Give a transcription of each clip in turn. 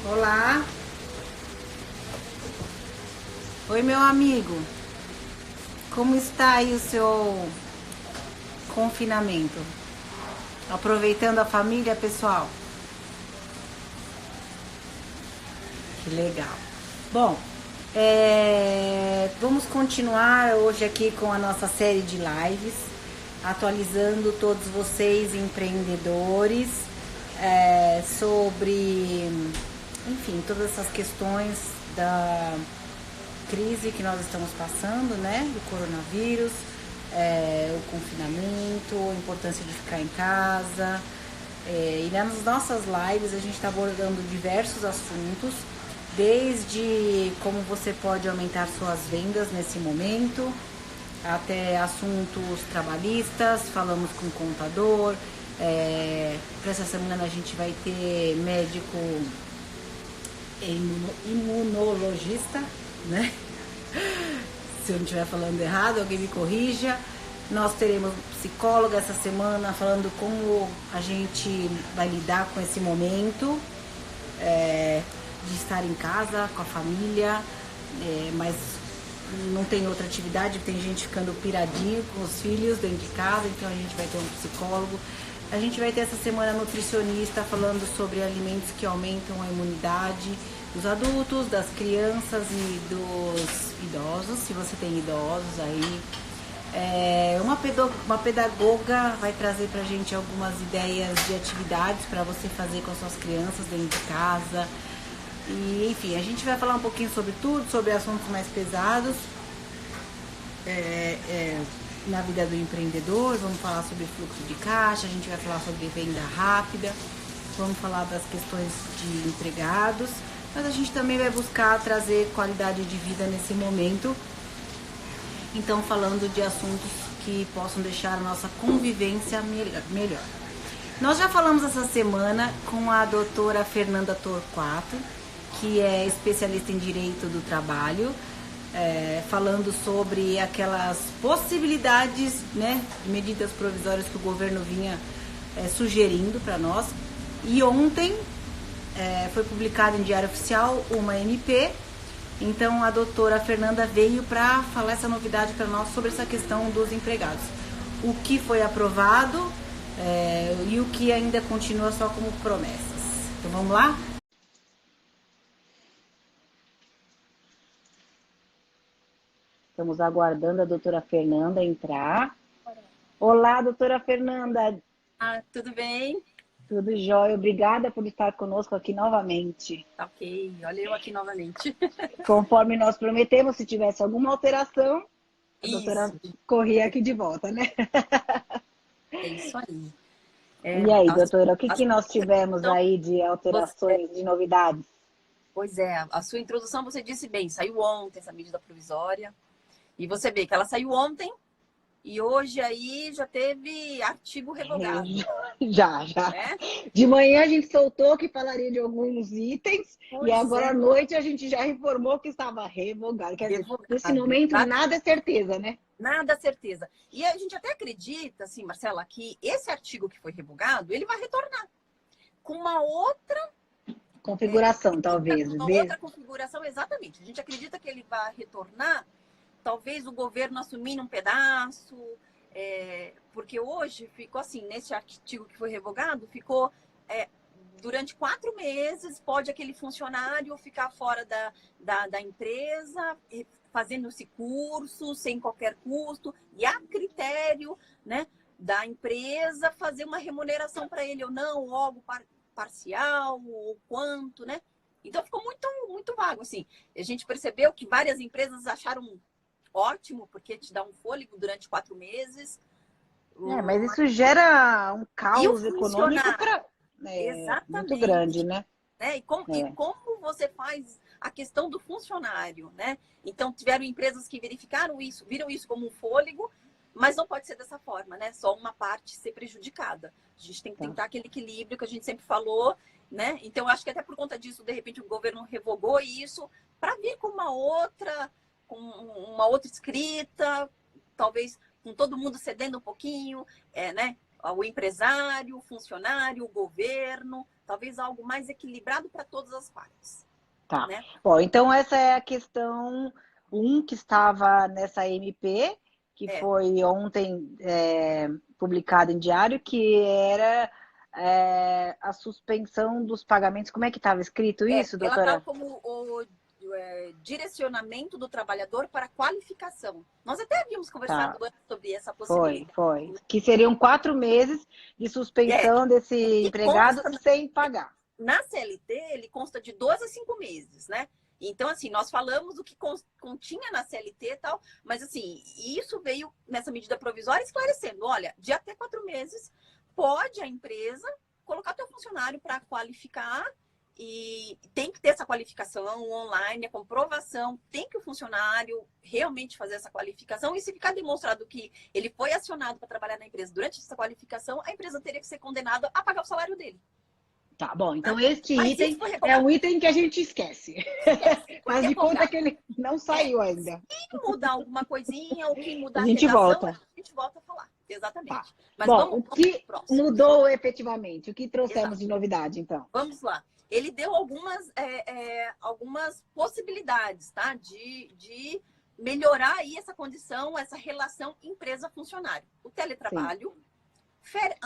Olá. Oi, meu amigo. Como está aí o seu confinamento? Aproveitando a família, pessoal? Que legal. Bom, vamos continuar hoje aqui com a nossa série de lives, atualizando todos vocês empreendedores sobre, enfim, todas essas questões da crise que nós estamos passando, né? Do coronavírus, o confinamento, a importância de ficar em casa. E nas nossas lives a gente está abordando diversos assuntos, desde como você pode aumentar suas vendas nesse momento, até assuntos trabalhistas, falamos com o contador. Para essa semana a gente vai ter médico imunologista, né? Se eu não estiver falando errado, alguém me corrija. Nós teremos psicóloga essa semana falando como a gente vai lidar com esse momento de estar em casa com a família, mas não tem outra atividade, tem gente ficando piradinho com os filhos dentro de casa, então a gente vai ter um psicólogo. A gente vai ter essa semana nutricionista falando sobre alimentos que aumentam a imunidade dos adultos, das crianças e dos idosos, se você tem idosos aí. Uma pedagoga vai trazer pra gente algumas ideias de atividades para você fazer com as suas crianças dentro de casa. E, enfim, a gente vai falar um pouquinho sobre tudo, sobre assuntos mais pesados na vida do empreendedor. Vamos falar sobre fluxo de caixa, a gente vai falar sobre venda rápida, vamos falar das questões de empregados, mas a gente também vai buscar trazer qualidade de vida nesse momento. Então, falando de assuntos que possam deixar a nossa convivência melhor. Nós já falamos essa semana com a doutora Fernanda Torquato, que é especialista em Direito do Trabalho, falando sobre aquelas possibilidades, né, de medidas provisórias que o governo vinha sugerindo para nós. E ontem foi publicado em Diário Oficial uma MP. Então a doutora Fernanda veio para falar essa novidade para nós sobre essa questão dos empregados. O que foi aprovado e o que ainda continua só como promessas. Então vamos lá? Estamos aguardando a doutora Fernanda entrar. Olá, doutora Fernanda. Tudo bem? Tudo jóia. Obrigada por estar conosco aqui novamente. Ok, olha eu aqui novamente. Conforme nós prometemos, se tivesse alguma alteração, a doutora Isso, corria aqui de volta, né? é isso aí. E aí, doutora, o que A sua nós tivemos introdução, aí de alterações, de novidades? pois é, a sua introdução você disse bem, saiu ontem essa medida provisória. E você vê que ela saiu ontem e hoje aí já teve artigo revogado. Já. Né? De manhã a gente soltou que falaria de alguns itens e Pois agora é, à noite a gente já informou que estava revogado. Quer dizer, nesse revogado. momento nada é certeza, né? Nada certeza. E a gente até acredita, assim, Marcela, que esse artigo que foi revogado, ele vai retornar com uma outra Configuração, talvez. uma outra configuração, exatamente. A gente acredita que ele vai retornar, talvez o governo assumindo um pedaço, porque hoje ficou assim, nesse artigo que foi revogado, ficou durante 4 meses, pode aquele funcionário ficar fora da empresa, fazendo esse curso, sem qualquer custo, e a critério, né, da empresa fazer uma remuneração para ele ou não, ou algo parcial, ou quanto, né? Então ficou muito, muito vago, assim. A gente percebeu que várias empresas acharam ótimo, porque te dá um fôlego durante 4 meses. Mas isso gera um E o caos econômico funcionário, muito grande, exatamente. né? Né? E como você faz a questão do funcionário, né? Então, tiveram empresas que verificaram isso, viram isso como um fôlego, mas não pode ser dessa forma, né? Só uma parte ser prejudicada. A gente tem que tentar aquele equilíbrio que a gente sempre falou, né? Então, acho que até por conta disso, de repente, o governo revogou isso para vir com uma outra escrita, talvez com todo mundo cedendo um pouquinho, né? O empresário, o funcionário, o governo, talvez algo mais equilibrado para todas as partes. Tá. Né? Bom, então essa é a questão que estava nessa MP, que foi ontem publicada em diário, que era a suspensão dos pagamentos. Como é que estava escrito isso, Ela estava doutora? como o direcionamento do trabalhador para qualificação. Nós até havíamos conversado antes sobre essa possibilidade. Foi. Que seriam 4 meses de suspensão desse empregado sem pagar. Na CLT, ele consta de 2 a 5 meses, né? Então, assim, nós falamos o que continha na CLT e tal, mas, assim, isso veio nessa medida provisória esclarecendo, olha, de até 4 meses, pode a empresa colocar teu funcionário para qualificar e tem que ter essa qualificação online, a comprovação, tem que o funcionário realmente fazer essa qualificação e se ficar demonstrado que ele foi acionado para trabalhar na empresa durante essa qualificação, a empresa teria que ser condenada a pagar o salário dele. Tá bom, então este item é um item que a gente esquece. Mas de conta que ele não saiu ainda. Se mudar alguma coisinha ou que mudar a gente volta. A gente volta a falar. Exatamente. Tá. Mas bom, o que mudou efetivamente? O que trouxemos de novidade, então? Vamos lá. Ele deu algumas possibilidades, tá? De melhorar aí essa condição, essa relação empresa-funcionário. O teletrabalho...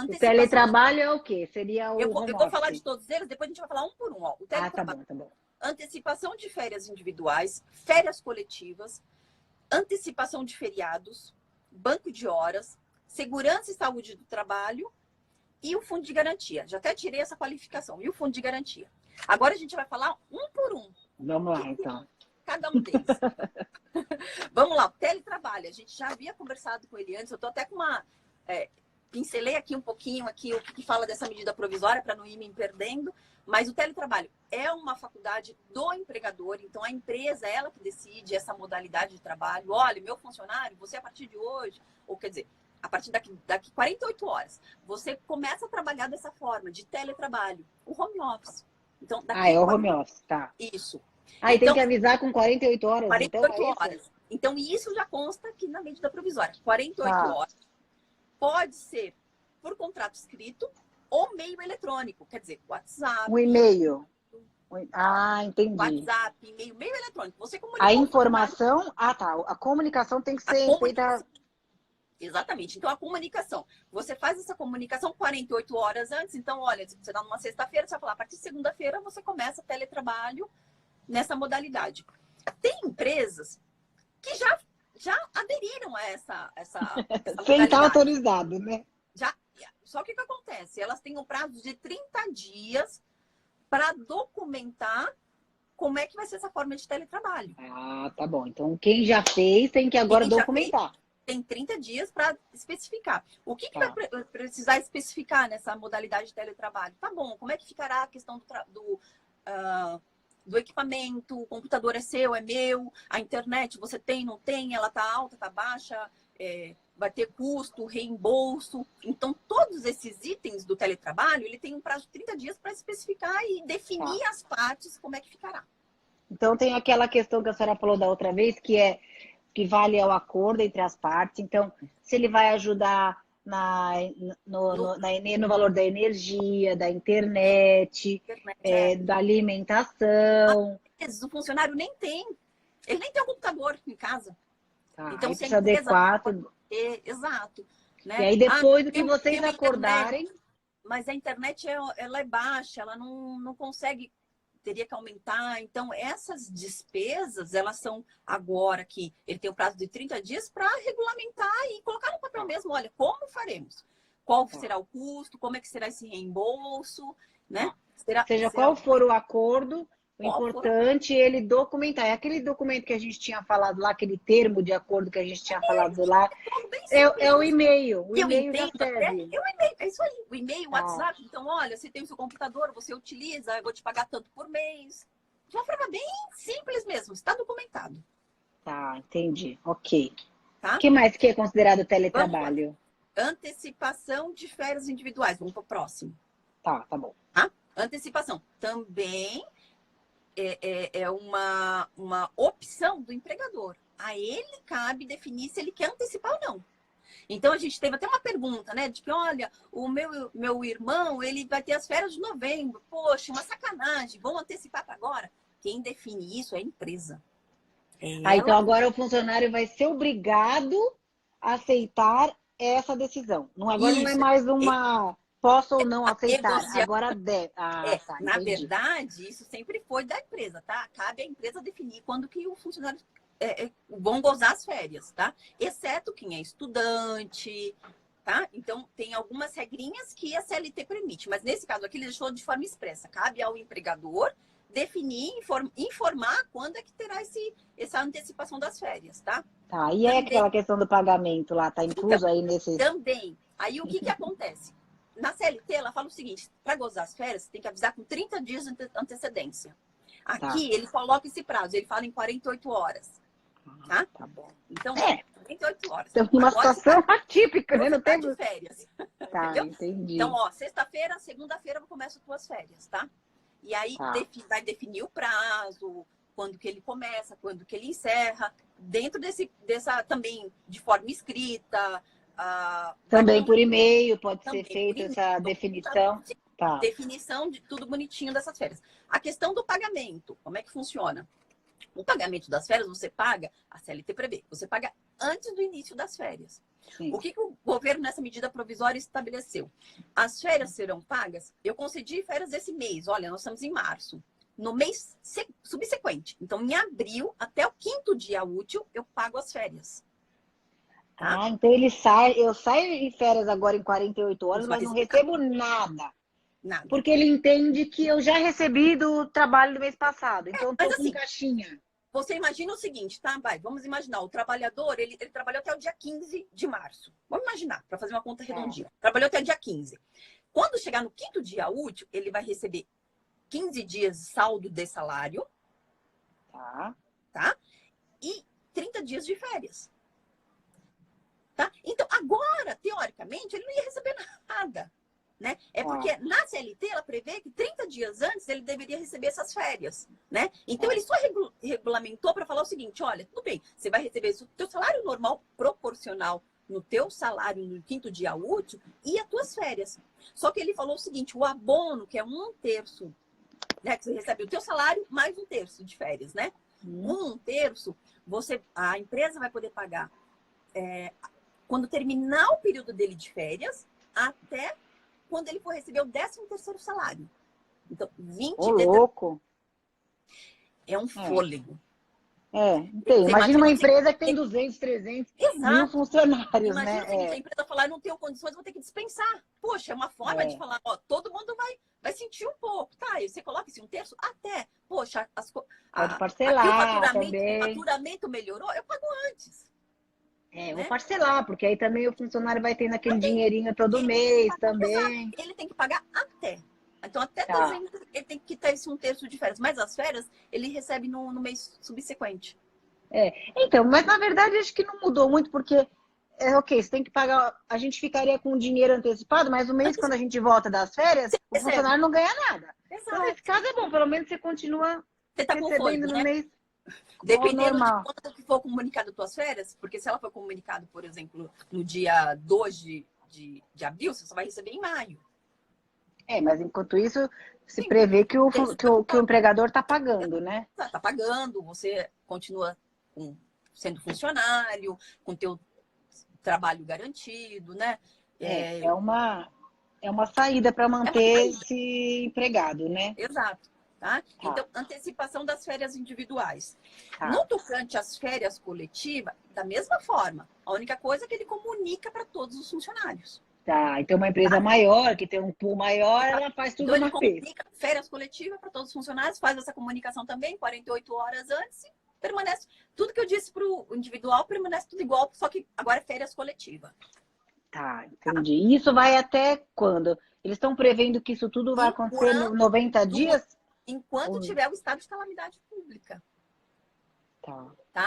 O teletrabalho é o quê? Seria o eu vou falar de todos eles, depois a gente vai falar um por um. Ó. O teletrabalho, tá bom. Antecipação de férias individuais, férias coletivas, antecipação de feriados, banco de horas, segurança e saúde do trabalho e o fundo de garantia. Já até tirei essa qualificação. E o fundo de garantia. Agora a gente vai falar um por um. Vamos lá, então. Cada um deles. Vamos lá, o teletrabalho. A gente já havia conversado com ele antes. Eu estou até com uma... pincelei aqui um pouquinho aqui o que fala dessa medida provisória para não ir me perdendo, mas o teletrabalho é uma faculdade do empregador, então a empresa é ela que decide essa modalidade de trabalho. Olha, meu funcionário, você a partir de hoje, ou quer dizer, a partir daqui 48 horas, você começa a trabalhar dessa forma, de teletrabalho, o home office. Então, é o home office, tá. Isso. E tem que avisar com 48 horas, 48 então, horas. Então, isso já consta aqui na medida provisória. 48 horas. Pode ser por contrato escrito ou meio eletrônico, quer dizer, WhatsApp. Um e-mail. Entendi. WhatsApp, e-mail, meio eletrônico. Você comunica. A informação, A comunicação tem que ser feita. Exatamente. Então, a comunicação. Você faz essa comunicação 48 horas antes. Então, olha, você está numa sexta-feira, você vai falar, a partir de segunda-feira você começa teletrabalho nessa modalidade. Tem empresas que já aderiram a essa sem estar autorizado, né? Só que o que acontece? Elas têm um prazo de 30 dias para documentar como é que vai ser essa forma de teletrabalho. Tá bom. Então, quem já fez tem que agora documentar. Tem 30 dias para especificar. O que vai precisar especificar nessa modalidade de teletrabalho? Tá bom, como é que ficará a questão do equipamento, o computador é seu, é meu, a internet você tem, não tem, ela tá alta, tá baixa, vai ter custo, reembolso. Então, todos esses itens do teletrabalho, ele tem um prazo de 30 dias para especificar e definir as partes, como é que ficará. Então, tem aquela questão que a senhora falou da outra vez, que vale ao acordo entre as partes. Então, se ele vai ajudar no valor da energia, da internet, da alimentação. Às vezes o funcionário nem tem. Ele nem tem um computador em casa. Então, se a empresa... Exato. Né? E aí, depois do que vocês acordarem... Mas a internet, ela é baixa, ela não consegue... Teria que aumentar. Então, essas despesas, elas são agora que ele tem um prazo de 30 dias para regulamentar e colocar no papel mesmo. Olha, como faremos? Qual será o custo? Como é que será esse reembolso? Né? Qual for o acordo, o importante é ele documentar. É aquele documento que a gente tinha falado lá, aquele termo de acordo que a gente tinha falado lá. É o e-mail. O e-mail já serve. É isso aí. O e-mail, o WhatsApp. Então, olha, você tem o seu computador, você utiliza, eu vou te pagar tanto por mês. De uma forma bem simples mesmo. Está documentado. Tá, entendi. Ok. Tá? O que mais que é considerado teletrabalho? Antecipação de férias individuais. Vamos para o próximo. Tá bom. Tá? Antecipação. Também é uma opção do empregador. A ele cabe definir se ele quer antecipar ou não. Então, a gente teve até uma pergunta, né? De que, olha, o meu irmão, ele vai ter as férias de novembro. Poxa, uma sacanagem. Vamos antecipar para agora? Quem define isso é a empresa. Então agora o funcionário vai ser obrigado a aceitar essa decisão. Agora não é mais uma posso ou não aceitar. Agora deve. Na verdade, isso sempre foi da empresa, tá? Cabe à empresa definir quando que o funcionário vão gozar as férias, tá? Exceto quem é estudante, tá? Então, tem algumas regrinhas que a CLT permite, mas nesse caso aqui ele deixou de forma expressa. Cabe ao empregador definir, informar quando é que terá essa antecipação das férias, tá? Tá, e também, aquela questão do pagamento lá, tá incluso aí nesse... Também. Aí o que acontece? Na CLT, ela fala o seguinte, para gozar as férias, você tem que avisar com 30 dias de antecedência. Aqui, ele coloca esse prazo, ele fala em 48 horas. Tá? Tá bom. Então, 48 horas. Então, uma situação atípica, né? Não tem de férias. Tá, entendi. Então, sexta-feira, segunda-feira começa as tuas férias, tá? E aí vai definir o prazo, quando que ele começa, quando que ele encerra, dentro dessa também de forma escrita. Também por e-mail pode ser feita essa definição. Tá. Definição de tudo bonitinho dessas férias. A questão do pagamento, como é que funciona? O pagamento das férias você paga, a CLT prevê, você paga antes do início das férias. Sim. O que o governo, nessa medida provisória, estabeleceu? As férias serão pagas, eu concedi férias esse mês, olha, nós estamos em março. No mês subsequente, então em abril, até o 5º dia útil, eu pago as férias. Tá? Então eu saio de férias agora em 48 horas, mas não recebo nada. Nada. Porque ele entende que eu já recebi do trabalho do mês passado. Então, eu tô com caixinha. Você imagina o seguinte, tá? Vamos imaginar. O trabalhador, ele trabalhou até o dia 15 de março. Vamos imaginar, para fazer uma conta redondinha. Trabalhou até o dia 15. Quando chegar no 5º dia útil, ele vai receber 15 dias de saldo de salário. Tá? E 30 dias de férias. Tá? Então, agora, teoricamente, ele não ia receber nada. Né? É porque na CLT ela prevê que 30 dias antes ele deveria receber essas férias, né? Então ele só regulamentou para falar o seguinte, olha, tudo bem, você vai receber o teu salário normal proporcional no teu salário no 5º dia útil e as tuas férias. Só que ele falou o seguinte, o abono, que é 1/3, né? Que você recebe o teu salário mais 1/3 de férias, né? 1/3, a empresa vai poder pagar quando terminar o período dele de férias até quando ele for receber o 13º salário. Então, 20 louco! É um fôlego. Imagina uma empresa que tem 200, 300 mil funcionários, imagina né? A empresa falar, não tenho condições, vou ter que dispensar. Poxa, é uma forma de falar, todo mundo vai sentir um pouco. Tá, e você coloca assim, 1/3? Até. Poxa, pode parcelar o faturamento melhorou, eu pago antes. Vou parcelar, porque aí também o funcionário vai tendo aquele dinheirinho todo mês também. Ele tem que pagar até. Então, até dezembro, ele tem que ter esse 1/3 de férias. Mas as férias, ele recebe no mês subsequente. Então, mas na verdade, acho que não mudou muito, porque, ok, você tem que pagar, a gente ficaria com o dinheiro antecipado, mas o mês, quando a gente volta das férias, o funcionário não ganha nada. Exato. Então, nesse caso é bom, pelo menos você continua recebendo no mês. Dependendo de quando que for comunicado as tuas férias, porque se ela for comunicado, por exemplo, no dia 2 de abril, você só vai receber em maio. Mas enquanto isso, se prevê que o empregador está pagando, né? Está pagando, você continua sendo funcionário, com teu trabalho garantido, né? É uma saída para manter esse empregado, né? Exato. Tá? Então, antecipação das férias individuais. No tocante às férias coletivas, da mesma forma. A única coisa é que ele comunica para todos os funcionários. Então uma empresa maior, que tem um pool maior, ela faz tudo então, uma vez. Ele comunica férias coletivas para todos os funcionários, faz essa comunicação também, 48 horas antes, e permanece. Tudo que eu disse para o individual permanece tudo igual, só que agora é férias coletivas. Entendi. E isso vai até quando? Eles estão prevendo que isso tudo vai acontecer em 90 dias? Enquanto tiver o estado de calamidade pública.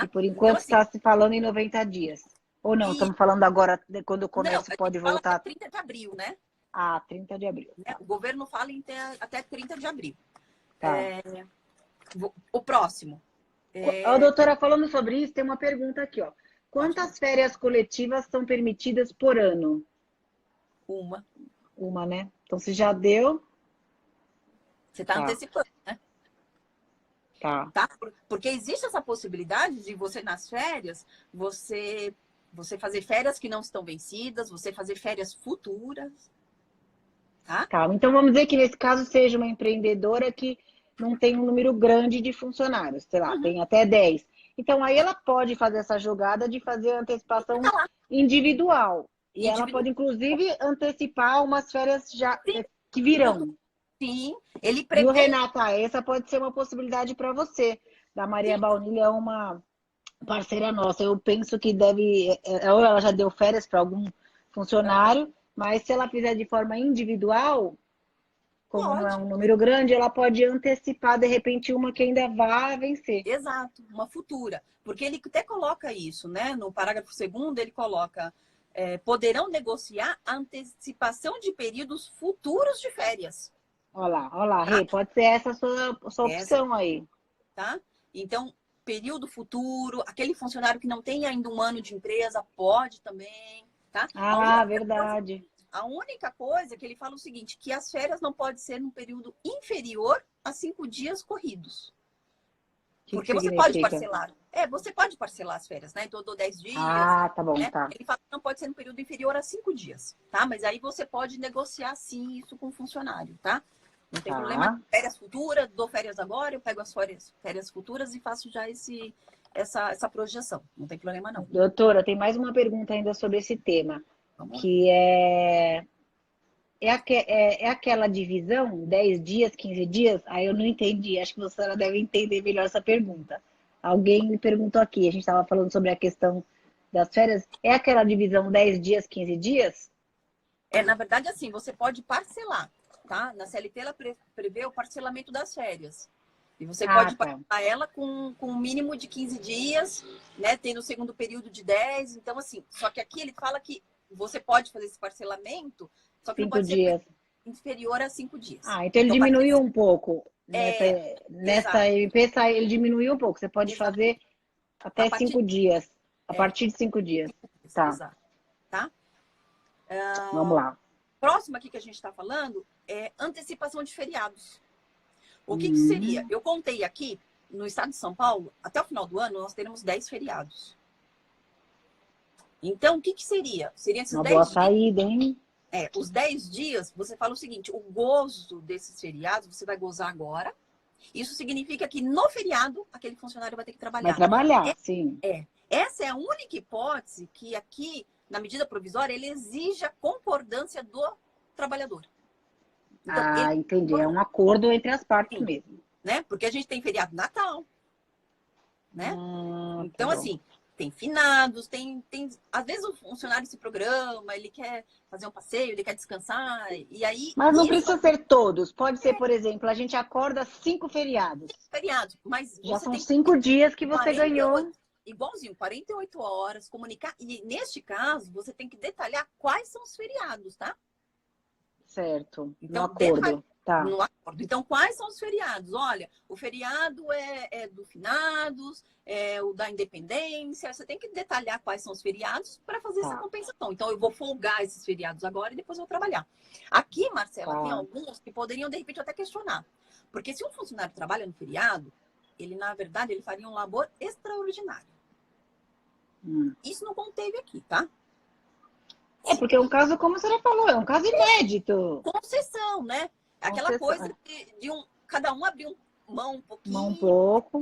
E por enquanto está se falando em 90 dias. Ou não, estamos falando agora, quando o comércio pode voltar. Até 30 de abril, né? 30 de abril. O governo fala até 30 de abril. O próximo. A doutora, falando sobre isso, tem uma pergunta aqui, ó. Quantas férias coletivas são permitidas por ano? Uma. Uma, né? Então, se já deu, Você está tá, antecipando, né? tá. Tá? Porque existe essa possibilidade de você, nas férias, você fazer férias que não estão vencidas, você fazer férias futuras, tá? Tá, então vamos dizer que nesse caso seja uma empreendedora que não tem um número grande de funcionários, sei lá, Uhum. tem até 10. Então aí ela pode fazer essa jogada de fazer antecipação Tá lá, individual. E ela indivíduo. pode, inclusive, antecipar umas férias já Sim, que virão. sim, ele Viu, prevê, Renata? Essa pode ser uma possibilidade para você. Da Maria sim, Baunilha é uma parceira nossa. Eu penso que deve, ou ela já deu férias para algum funcionário, mas se ela fizer de forma individual, como não é pode. um número grande, ela pode antecipar, de repente, uma que ainda vai vencer. Exato, uma futura. Porque ele até coloca isso, né? No parágrafo 2º, ele coloca poderão negociar a antecipação de períodos futuros de férias. Olha lá, Tá? Rê, pode ser essa a sua Essa, opção aí. tá? Então, período futuro, aquele funcionário que não tem ainda um ano de empresa, pode também, tá? Ah, verdade. A única coisa que ele fala é o seguinte, que as férias não podem ser num período inferior a 5 dias corridos. O que Porque você pode significa? parcelar. Você pode parcelar as férias, né? Então, eu dou 10 dias, Ah, tá bom, né? tá. Ele fala que não pode ser no período inferior a 5 dias, tá? Mas aí você pode negociar, sim, isso com o funcionário, tá? Não tem problema. Tá. Férias futuras, dou férias agora, eu pego as férias futuras e faço já essa projeção. Não tem problema, não. Doutora, tem mais uma pergunta ainda sobre esse tema, Vamos lá. que é aquela divisão, 10 dias, 15 dias? Aí eu não entendi, acho que você deve entender melhor essa pergunta. Alguém me perguntou aqui, a gente estava falando sobre a questão das férias, é aquela divisão 10 dias, 15 dias? Na verdade, assim, você pode parcelar, tá? Na CLT, ela prevê o parcelamento das férias. E você Ah, pode tá. parcelar ela com um mínimo de 15 dias, né? Tem no segundo período de 10. Então, assim, só que aqui ele fala que você pode fazer esse parcelamento, só que não 5 pode ser dias. inferior a 5 dias. Ah, então ele Então, pode diminuiu ser... um pouco. Nessa Exato, MP ele diminuiu um pouco. Você pode exato. fazer A até partir 5 dias. A é, partir de 5 dias. Tá, exato, tá? vamos lá. Próximo aqui que a gente está falando é antecipação de feriados. O que seria? Hum, Eu contei aqui, no estado de São Paulo, até o final do ano, nós teremos 10 feriados. Então, o que seria? Seriam esses uma boa 10 dias. saída, hein? Os 10 dias, você fala o seguinte, o gozo desses feriados, você vai gozar agora. Isso significa que no feriado, aquele funcionário vai ter que Vai trabalhar. trabalhar, sim. Essa é a única hipótese que aqui, na medida provisória, ele exige a concordância do trabalhador. Então, Ah, entendi. É um acordo entre as partes sim, mesmo. né? Porque a gente tem feriado Natal, né? Tá Então, bom. assim, tem finados, às vezes o funcionário se programa, ele quer fazer um passeio, ele quer descansar, e aí Mas não isso precisa ser todos. Pode ser, por exemplo, a gente acorda 5 feriados. é feriado, mas Já você são tem 5 dias que você 48, ganhou. igualzinho, 48 horas, comunicar, e neste caso, você tem que detalhar quais são os feriados, tá? Certo, no Então, acordo. Tá. no acordo. Então, quais são os feriados? Olha, o feriado é do Finados, é o da Independência. Você tem que detalhar quais são os feriados para fazer essa Tá, compensação. Então, eu vou folgar esses feriados agora e depois eu vou trabalhar. Aqui, Marcela, tem tá. alguns que poderiam, de repente, até questionar. Porque se um funcionário trabalha no feriado, ele, na verdade, ele faria um labor extraordinário. Hum. Isso não conteve aqui, tá? É porque é um caso, como você já falou, é um caso inédito. Concessão, né? Aquela Concessão. coisa cada um abrir mão um Um pouquinho pouco,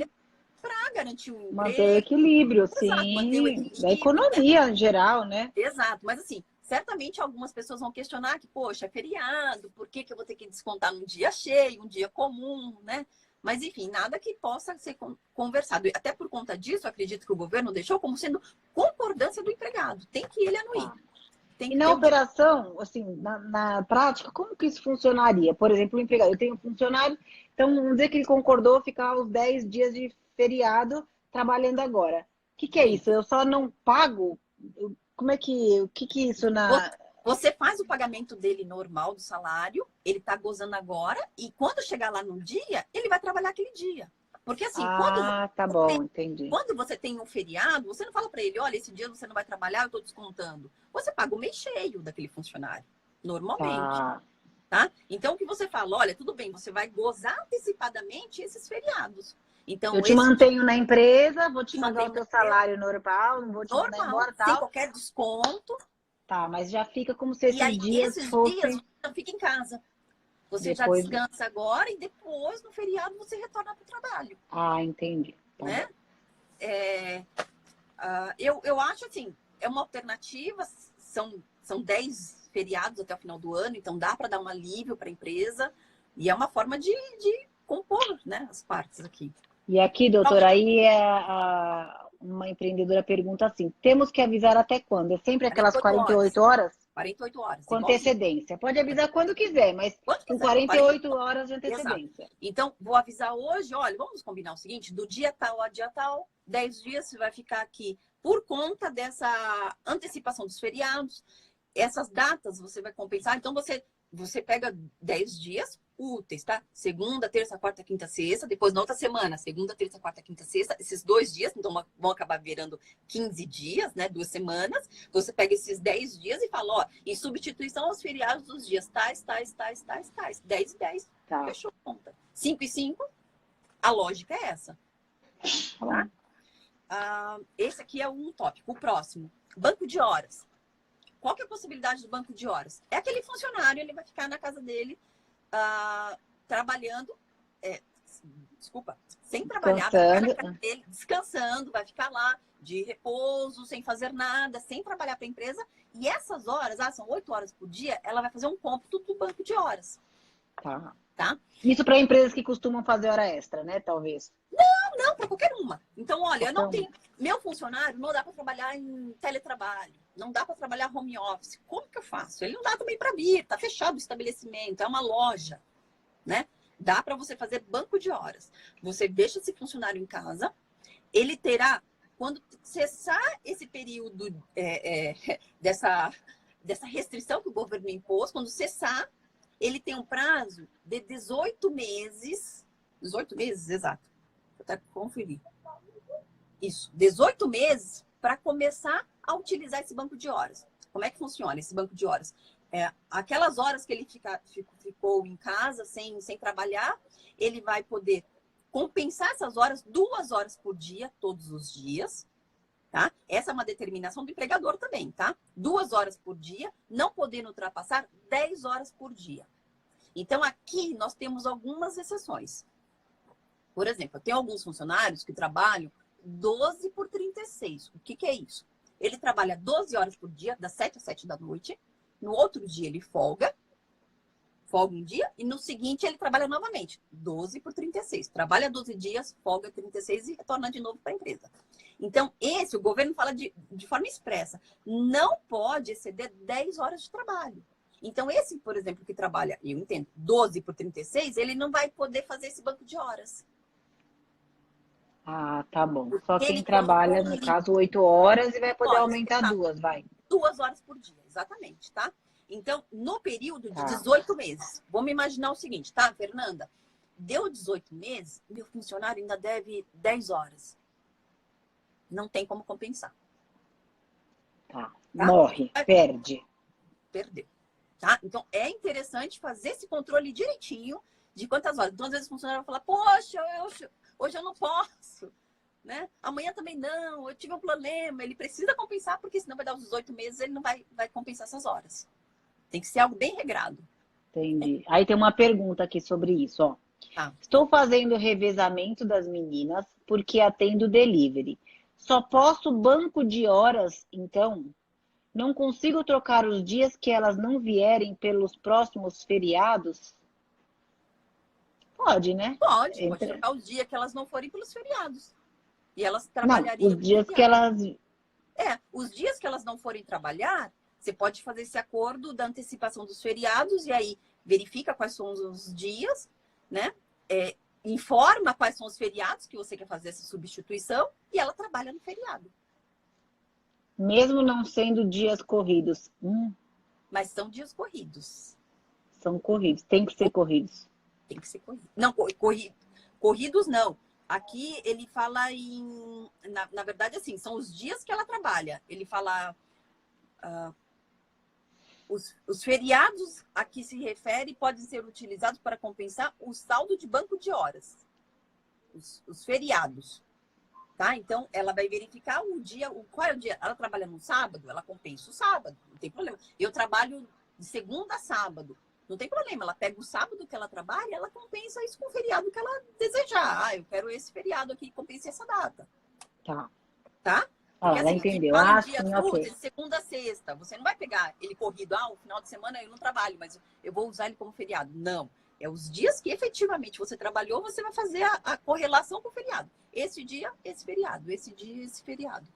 para garantir um manter o emprego. equilíbrio, Exato, manter o sim. Da equilíbrio, né? economia em geral, né? Exato, mas assim, certamente algumas pessoas vão questionar que, poxa, é feriado, por que eu vou ter que descontar num dia cheio, um dia comum, né? Mas, enfim, nada que possa ser conversado. E até por conta disso, acredito que o governo deixou como sendo concordância do empregado. Tem que ele anuir. Tá. Tem E que na ter o dia. operação, assim, na prática, como que isso funcionaria? Por exemplo, o empregado, eu tenho um funcionário, então vamos dizer que ele concordou ficar os 10 dias de feriado trabalhando agora. O que é isso? Eu só não pago? Como é que, o que é isso na... Você faz o pagamento dele normal do salário, ele está gozando agora, e quando chegar lá no dia, ele vai trabalhar aquele dia. Porque assim, Tá bom, entendi. quando você tem um feriado, você não fala para ele, olha, esse dia você não vai trabalhar, eu estou descontando. Você paga o mês cheio daquele funcionário, normalmente. Tá. Tá? Então, o que você fala? Olha, tudo bem, você vai gozar antecipadamente esses feriados. Então, Eu te mantenho na empresa, vou te pagar o teu empresa salário normal, não vou te mandar normal, embora, sem tal. qualquer desconto. Tá, mas já fica como se E esses aí, dias esses dias, fossem você fica em casa. Você já depois. descansa agora e depois, no feriado, você retorna para o trabalho. Ah, entendi. Tá Né? bom. Eu acho assim, é uma alternativa, são 10 feriados até o final do ano, então dá para dar um alívio para a empresa e é uma forma de compor, né, as partes aqui. E aqui, doutora, aí uma empreendedora pergunta assim: temos que avisar até quando? É sempre aquelas 48 horas? 48 horas, Com igualzinho. antecedência. Pode avisar quando quiser, mas Quanto com quiser, 48 horas de exato. antecedência. Então, vou avisar hoje, olha, vamos combinar o seguinte, do dia tal a dia tal, 10 dias você vai ficar aqui por conta dessa antecipação dos feriados. Essas datas você vai compensar. Então, você pega 10 dias úteis, tá? Segunda, terça, quarta, quinta, sexta. Depois, na outra semana, segunda, terça, quarta, quinta, sexta. Esses 2 dias, então, vão acabar virando 15 dias, né? 2 semanas. Você pega esses 10 dias e fala, ó, em substituição aos feriados dos dias tais, tais, tais, tais, tais. 10 e 10. Tá. Fechou a conta. 5 e 5. A lógica é essa. Tá? Esse aqui é um tópico. O próximo, banco de horas. Qual que é a possibilidade do banco de horas? É aquele funcionário, ele vai ficar na casa dele trabalhando, sem trabalhar, vai ficar na casa dele, descansando, vai ficar lá de repouso, sem fazer nada, sem trabalhar para a empresa. E essas horas, são 8 horas por dia, ela vai fazer um cômputo do banco de horas. Tá? Isso para empresas que costumam fazer hora extra, né? Talvez. Não, para qualquer uma. Então, olha, eu não tenho. Meu funcionário não dá para trabalhar em teletrabalho, não dá para trabalhar home office. Como que eu faço? Ele não dá também para vir, tá fechado o estabelecimento, é uma loja, né? Dá para você fazer banco de horas. Você deixa esse funcionário em casa, ele terá, quando cessar esse período dessa restrição que o governo impôs, quando cessar, ele tem um prazo de 18 meses, 18 meses, exato. Vou até conferir. Isso, 18 meses para começar a utilizar esse banco de horas. Como é que funciona esse banco de horas? Aquelas horas que ele ficou em casa sem trabalhar, ele vai poder compensar essas horas 2 horas por dia, todos os dias. Tá? Essa é uma determinação do empregador também, tá? 2 horas por dia, não podendo ultrapassar 10 horas por dia. Então, aqui nós temos algumas exceções. Por exemplo, eu tenho alguns funcionários que trabalham 12 por 36. O que é isso? Ele trabalha 12 horas por dia, das 7 às 7 da noite. No outro dia ele folga um dia, e no seguinte ele trabalha novamente, 12 por 36. Trabalha 12 dias, folga 36 e retorna de novo para a empresa. Então, o governo fala de forma expressa, não pode exceder 10 horas de trabalho. Então, esse, por exemplo, que trabalha, eu entendo, 12 por 36, ele não vai poder fazer esse banco de horas. Tá bom. Só quem Ele trabalha, no caso, 8 horas e vai poder aumentar 2, vai. 2 horas por dia, exatamente, tá? Então, no período de 18 meses, vamos imaginar o seguinte, tá, Fernanda? Deu 18 meses, meu funcionário ainda deve 10 horas. Não tem como compensar. Tá? Morre, perde. Perdeu. Tá? Então, é interessante fazer esse controle direitinho de quantas horas. Então, às vezes o funcionário vai falar, poxa, hoje eu não posso. Né? Amanhã também não, eu tive um problema. Ele precisa compensar, porque senão vai dar os 18 meses, ele não vai compensar essas horas. Tem que ser algo bem regrado. Entendi. Aí tem uma pergunta aqui sobre isso, ó. Estou fazendo revezamento das meninas porque atendo delivery. Só posso banco de horas, então? Não consigo trocar os dias que elas não vierem pelos próximos feriados? Pode, né? Pode trocar os dias que elas não forem pelos feriados. E elas trabalhariam. Não, os dias que elas... os dias que elas não forem trabalhar, você pode fazer esse acordo da antecipação dos feriados e aí verifica quais são os dias, né? Informa quais são os feriados que você quer fazer essa substituição e ela trabalha no feriado. Mesmo não sendo dias corridos. Mas são dias corridos. São corridos, tem que ser corridos. Tem que ser corrido. Não, corridos não. aqui ele fala na verdade, assim, são os dias que ela trabalha. Ele fala os feriados a que se refere podem ser utilizados para compensar o saldo de banco de horas. Os feriados. Tá? Então, ela vai verificar o dia, qual é o dia. Ela trabalha no sábado, ela compensa o sábado, não tem problema. Eu trabalho de segunda a sábado, não tem problema. Ela pega o sábado que ela trabalha, ela compensa isso com o feriado que ela desejar. Ah, eu quero esse feriado aqui, compensa essa data. Tá. Tá? Ah, Porque, ela assim, entendeu. fala Ah, dia sim, todo, ok. de segunda a sexta. Você não vai pegar ele corrido, o final de semana eu não trabalho, mas eu vou usar ele como feriado. Não. É os dias que efetivamente você trabalhou, você vai fazer a correlação com o feriado. Esse dia, esse feriado. Esse dia, esse feriado.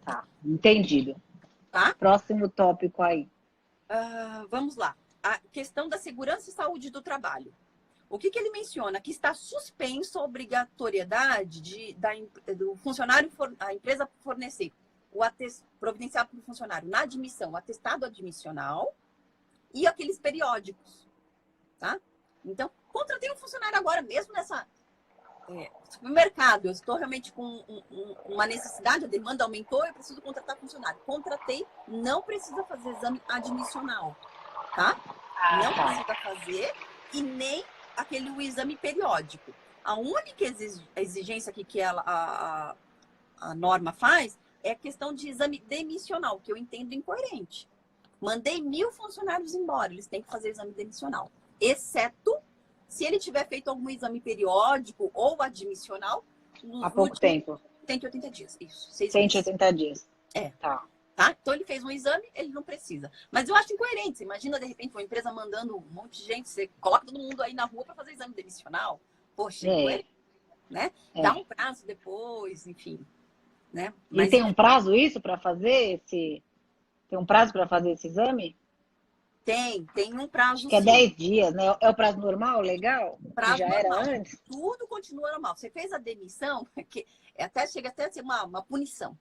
Tá, entendido. Tá? Próximo tópico aí. Vamos lá. A questão da segurança e saúde do trabalho. O que ele menciona? Que está suspenso a obrigatoriedade do funcionário, a empresa fornecer providenciar para o funcionário na admissão, o atestado admissional e aqueles periódicos. Tá? Então, contratei um funcionário agora, mesmo nessa supermercado, eu estou realmente com uma necessidade, a demanda aumentou, eu preciso contratar funcionário. Contratei, não precisa fazer exame admissional. Tá? Não precisa fazer e nem o exame periódico. A única exigência aqui que a norma faz é a questão de exame demissional, que eu entendo incoerente. Mandei 1000 funcionários embora, eles têm que fazer exame demissional. Exceto se ele tiver feito algum exame periódico ou admissional Há pouco tempo. 180 dias, isso. 6 meses. 180 dias. Tá? Então, ele fez um exame, ele não precisa. Mas eu acho incoerente. Você imagina, de repente, uma empresa mandando um monte de gente, você coloca todo mundo aí na rua para fazer exame demissional. Poxa, incoerente, né? Dá um prazo depois, enfim. Né? Mas, e tem um prazo isso para fazer esse... Tem um prazo para fazer esse exame? Tem um prazo, acho que é 10 dias, né? É o prazo normal, legal? Prazo que já normal. Era antes? Tudo continua normal. Você fez a demissão, que chega até a ser uma punição.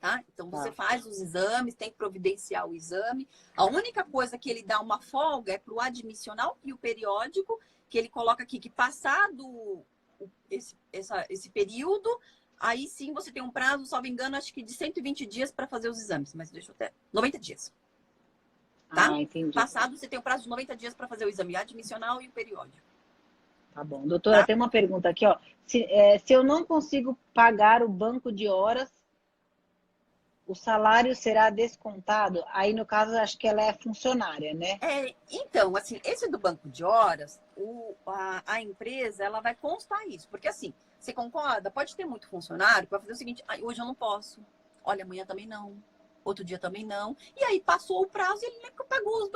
Tá? Então, você faz os exames, tem que providenciar o exame. A única coisa que ele dá uma folga é para o admissional e o periódico, que ele coloca aqui, que passado esse período, aí sim você tem um prazo, salvo engano, acho que de 120 dias para fazer os exames. Mas deixa eu até... 90 dias. Tá? Entendi. Passado, você tem um prazo de 90 dias para fazer o exame admissional e o periódico. Tá bom. Doutora, tem uma pergunta aqui, ó. Se eu não consigo pagar o banco de horas, o salário será descontado? Aí, no caso, acho que ela é funcionária, né? Então, assim, esse do banco de horas, a empresa, ela vai constar isso. Porque, assim, você concorda? Pode ter muito funcionário que vai fazer o seguinte, hoje eu não posso. Olha, amanhã também não. Outro dia também não. E aí, passou o prazo e ele pagou os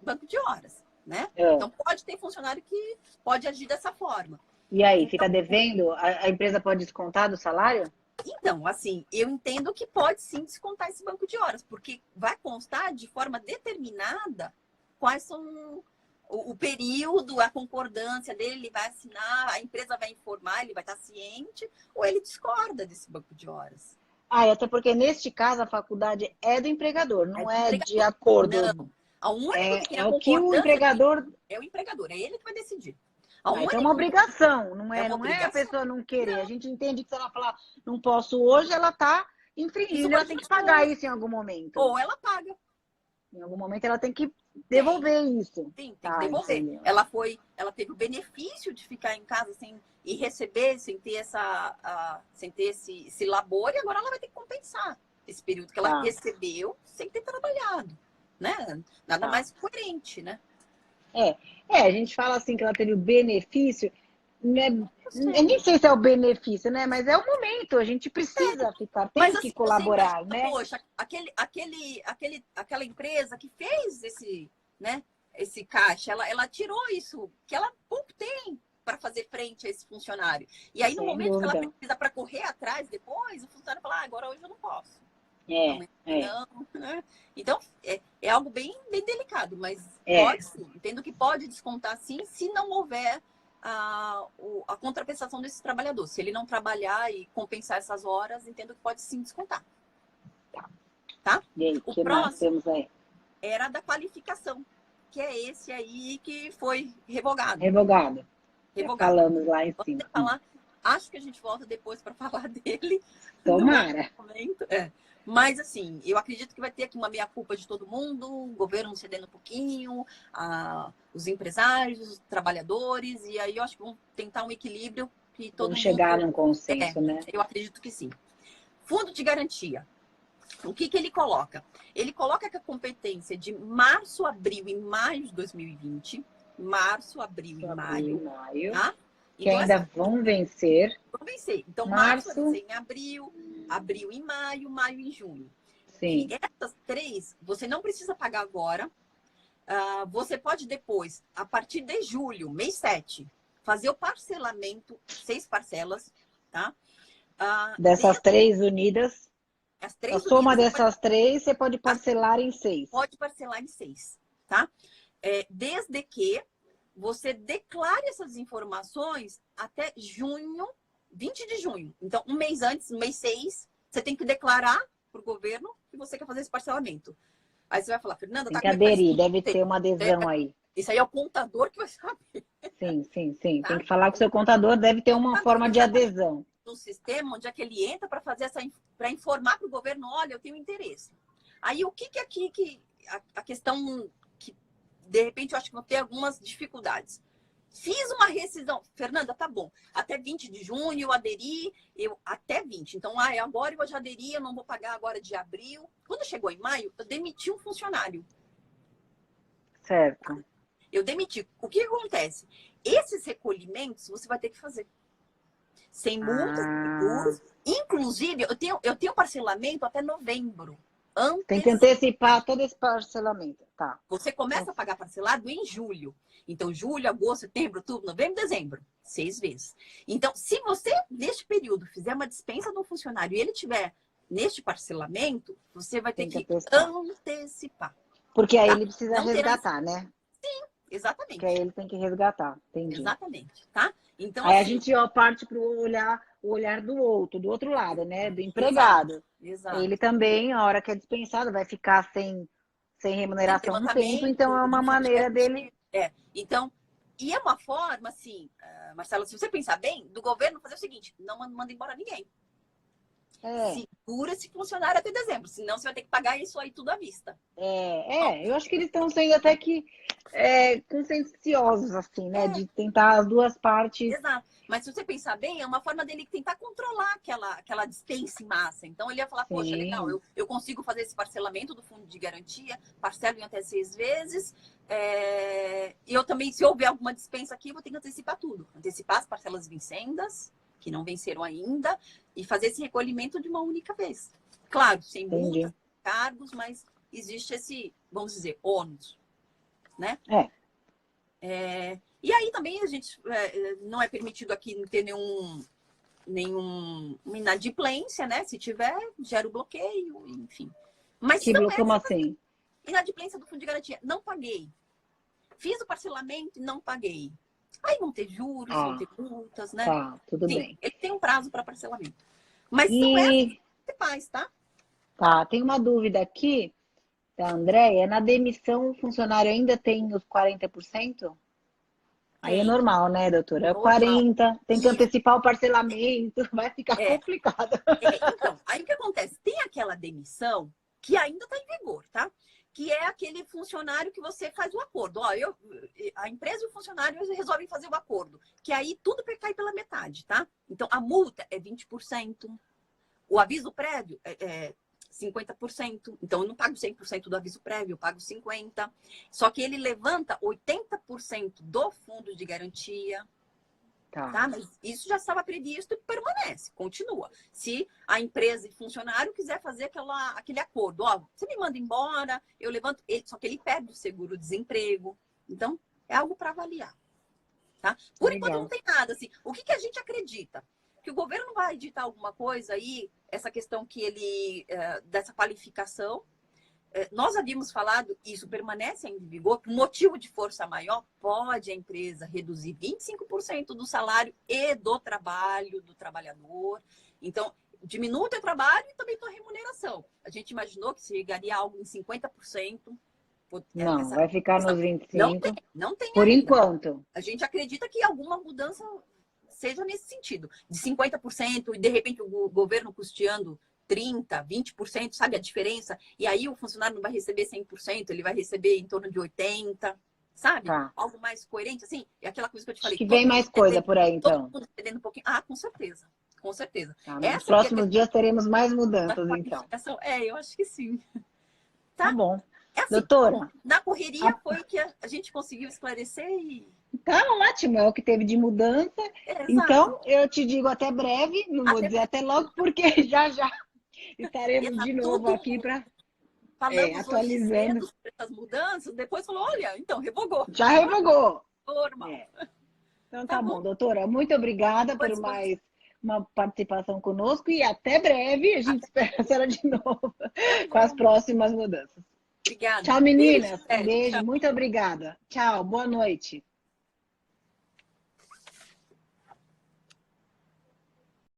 banco de horas, né? Então, pode ter funcionário que pode agir dessa forma. E aí, então, fica devendo? A empresa pode descontar do salário? Então, assim, eu entendo que pode sim descontar esse banco de horas, porque vai constar de forma determinada quais são o período, a concordância dele, ele vai assinar, a empresa vai informar, ele vai estar ciente, ou ele discorda desse banco de horas. Até porque neste caso a faculdade é do empregador, não é de acordo. Não. A única que tem a o que o empregador... É o empregador, é ele que vai decidir. Então é uma obrigação, não é a pessoa não querer. Não. A gente entende que se ela falar não posso hoje, ela está infringindo, ela tem que pagar isso em algum momento. Ou ela paga. Em algum momento ela tem que devolver isso. Tem que devolver. Entendeu? Ela teve o benefício de ficar em casa e receber, sem ter esse labor, e agora ela vai ter que compensar esse período que ela recebeu sem ter trabalhado. Né? Nada mais coerente, né? A gente fala assim que ela teve o benefício, né? Eu nem sei se é o benefício, né? Mas é o momento, a gente precisa ficar, tem que colaborar, né? Poxa, aquela empresa que fez esse caixa, ela tirou isso, que ela pouco tem para fazer frente a esse funcionário. E aí, no momento que ela precisa para correr atrás depois, o funcionário fala, agora hoje eu não posso. Não. Então, é algo bem delicado, mas pode sim. Entendo que pode descontar sim, se não houver a contraprestação desse trabalhador. Se ele não trabalhar e compensar essas horas, entendo que pode sim descontar. Tá? E aí, o que próximo temos aí? Era da qualificação, que é esse aí que foi revogado. Revogado. Falamos lá em cima. Falar Acho que a gente volta depois para falar dele. Tomara. Mas, assim, eu acredito que vai ter aqui uma meia-culpa de todo mundo, o governo cedendo um pouquinho, os empresários, os trabalhadores, e aí eu acho que vão tentar um equilíbrio que todo Vamos mundo... chegar num consenso, né? Eu acredito que sim. Fundo de garantia. O que ele coloca? Ele coloca que a competência de março, abril e maio de 2020, março, abril e maio, tá? Que então, ainda vão vencer. Vão vencer. Então, março vai vencer em abril, abril em maio, maio em junho. Sim. E essas 3, você não precisa pagar agora. Você pode depois, a partir de julho, mês 7, fazer o parcelamento, 6 parcelas, tá? Dessas 3 unidas, as 3 a soma dessas 3, você pode parcelar em 6. Pode parcelar em 6, tá? Desde que você declare essas informações até junho, 20 de junho. Então, um mês antes, no mês 6, você tem que declarar para o governo que você quer fazer esse parcelamento. Aí você vai falar, Fernanda, tem que aderir, deve ter uma adesão aí. Isso aí é o contador que vai saber. Sim. Tá? Tem que falar com o seu contador, deve ter uma forma de adesão. No sistema, onde é que ele entra para fazer para informar para o governo, olha, eu tenho interesse. Aí, o que aqui a questão que, de repente, eu acho que vão ter algumas dificuldades. Fiz uma rescisão. Fernanda, tá bom. Até 20 de junho eu aderi, até 20. Então, agora eu já aderi, eu não vou pagar agora de abril. Quando chegou em maio, eu demiti um funcionário. Certo. Eu demiti. O que acontece? Esses recolhimentos você vai ter que fazer. Sem multas, sem juros. Inclusive, eu tenho parcelamento até novembro. Tem que antecipar todo esse parcelamento. Tá. Você começa a pagar parcelado em julho. Então, julho, agosto, setembro, outubro, novembro, dezembro. 6 vezes. Então, se você, neste período, fizer uma dispensa de um funcionário e ele tiver neste parcelamento, você vai ter que antecipar. Porque aí ele precisa resgatar, né? Sim, exatamente. Porque aí ele tem que resgatar. Entendi. Exatamente, tá? Então, aí assim, a gente parte para o olhar do outro lado, né? Do empregado. Exato. Ele também, a hora que é dispensado, vai ficar sem remuneração um tempo, então é uma maneira dele... Então, e é uma forma, assim, Marcela, se você pensar bem, do governo fazer o seguinte, não manda embora ninguém. Segura esse funcionário até dezembro, senão você vai ter que pagar isso aí tudo à vista. Eu acho que eles estão sendo até que conscienciosos, assim, né? De tentar as duas partes. Exato. Mas se você pensar bem, é uma forma dele tentar controlar aquela dispensa em massa. Então ele ia falar, poxa, legal, eu consigo fazer esse parcelamento do fundo de garantia, parcelo em até 6 vezes. E eu também, se houver alguma dispensa aqui, eu vou ter que antecipar tudo. Antecipar as parcelas vencendas, que não venceram ainda, e fazer esse recolhimento de uma única vez. Claro, sem multas, cargos, mas existe esse, vamos dizer, ônus, né? E aí também a gente não é permitido aqui ter nenhuma inadimplência, né? Se tiver, gera o bloqueio, enfim. Mas como assim? Inadimplência do fundo de garantia. Não paguei. Fiz o parcelamento e não paguei. Aí vão ter juros, vão ter multas, né? Tá, tudo bem. Ele tem um prazo para parcelamento. Mas são essas principais, tá? Tá, tem uma dúvida aqui da Andréia. Na demissão, o funcionário ainda tem os 40%? Aí é normal, né, doutora? É 40%, tem que antecipar o parcelamento, vai ficar complicado. Então, aí o que acontece? Tem aquela demissão que ainda está em vigor, tá? Que é aquele funcionário que você faz o acordo. A empresa e o funcionário resolvem fazer o acordo. Que aí tudo cai pela metade, tá? Então, a multa é 20%. O aviso prévio é 50%. Então, eu não pago 100% do aviso prévio, eu pago 50%. Só que ele levanta 80% do fundo de garantia. Tá? Mas isso já estava previsto e permanece, continua. Se a empresa e funcionário quiser fazer aquele acordo, você me manda embora, eu levanto, só que ele perde o seguro-desemprego. Então, é algo para avaliar. Tá? Por enquanto não tem nada. Assim. O que a gente acredita? Que o governo vai editar alguma coisa aí, essa questão que ele, dessa qualificação. Nós havíamos falado, isso permanece em vigor, por motivo de força maior, pode a empresa reduzir 25% do salário e do trabalho do trabalhador. Então, diminui o teu trabalho e também tua remuneração. A gente imaginou que chegaria a algo em 50%. Não, vai ficar nos 25%. Não tem por ainda. enquanto. A gente acredita que alguma mudança seja nesse sentido, de 50% e de repente o governo custeando 30%, 20%, sabe a diferença? E aí o funcionário não vai receber 100%, ele vai receber em torno de 80%, sabe? Tá. Algo mais coerente, assim, é aquela coisa que eu te Acho falei. que vem mais coisa por aí, Todo então. mundo entendendo um pouquinho. Ah, com certeza. Com certeza. Tá, nos Essa que é a próximos questão dias teremos mais da mudanças, então. qualificação. É, eu acho que sim. Tá Tá? bom. É assim, Doutora, na correria foi que a gente conseguiu esclarecer e... tá ótimo, é o que teve de mudança. É, exato. Então, eu te digo até breve, não vou Até dizer breve. até logo, porque já já E estaremos tá de novo tudo... aqui para Falamos hoje atualizando. cedo sobre essas mudanças, depois falou, olha, então, revogou. Já revogou. Normal. É. Então Tá tá bom? bom, doutora. Muito obrigada Boa por disposição. mais uma participação conosco e até breve. A gente Até... espera a senhora de novo Tá com as bom. próximas mudanças. Obrigada. Tchau, Beijo, meninas. Um Ed. beijo. Tchau. Muito obrigada. Tchau. Boa noite.